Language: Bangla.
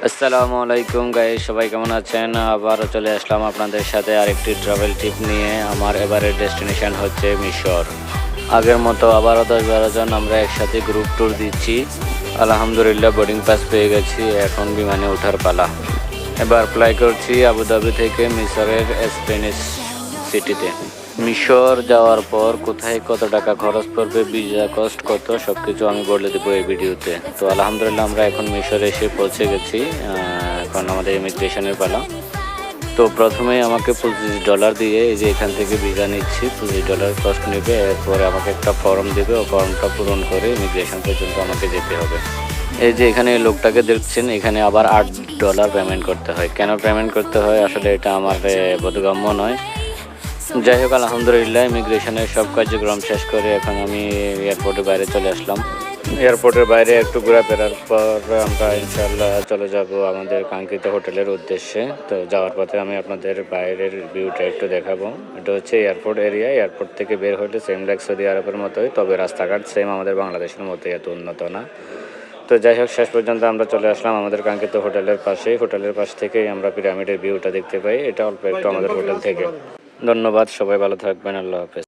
আসসালামু আলাইকুম গাইস, সবাই কেমন আছেন? আবারও চলে আসলাম আপনাদের সাথে আরেকটি ট্রাভেল ট্রিপ নিয়ে। আমার এবারের ডেস্টিনেশন হচ্ছে মিশর। আগের মতো আবারও 10-12 জন আমরা একসাথে গ্রুপ ট্যুর দিচ্ছি। আলহামদুলিল্লাহ বোর্ডিং পাস পেয়ে গেছি, এখন বিমানে ওঠার পালা। এবার ফ্লাই করছি আবুধাবি থেকে মিশরের স্প্যানিশ সিটিতে। মিশর যাওয়ার পর কোথায় কত টাকা খরচ পড়বে, ভিসা কস্ট কত, সব কিছু আমি বলে দেবো এই ভিডিওতে। তো আলহামদুলিল্লাহ আমরা এখন মিশরে এসে পৌঁছে গেছি। এখন আমাদের ইমিগ্রেশনের পালা। তো প্রথমেই আমাকে $25 দিয়ে এই যে এখান থেকে ভিসা নিচ্ছি, $25 কস্ট নেবে। এরপরে আমাকে একটা ফর্ম দেবে, ও ফর্মটা পূরণ করে ইমিগ্রেশন পর্যন্ত আমাকে যেতে হবে। এই যে এখানে লোকটাকে দেখছেন, এখানে আবার $8 পেমেন্ট করতে হয়। কেন পেমেন্ট করতে হয় আসলে এটা আমার বোধগম্য নয়। যাই হোক, আলহামদুলিল্লাহ ইমিগ্রেশনের সব কার্যক্রম শেষ করে এখন আমি এয়ারপোর্টের বাইরে চলে আসলাম। এয়ারপোর্টের বাইরে একটু ঘোরাফেরার পর আমরা ইনশাল্লাহ চলে যাব আমাদের কাঙ্ক্ষিত হোটেলের উদ্দেশ্যে। তো যাওয়ার পথে আমি আপনাদের বাইরের ভিউটা একটু দেখাবো। এটা হচ্ছে এয়ারপোর্ট এরিয়া। এয়ারপোর্ট থেকে বের হলে সেম লাইক সৌদি আরবের মতোই, তবে রাস্তাঘাট সেম আমাদের বাংলাদেশের মতোই, এত উন্নত না। তো যাই হোক, শেষ পর্যন্ত আমরা চলে আসলাম আমাদের কাঙ্ক্ষিত হোটেলের পাশেই। হোটেলের পাশ থেকেই আমরা পিরামিডের ভিউটা দেখতে পাই। এটা অল্প একটু আমাদের হোটেল থেকে। ধন্যবাদ, সবাই ভালো থাকবেন, আল্লাহ হাফেজ।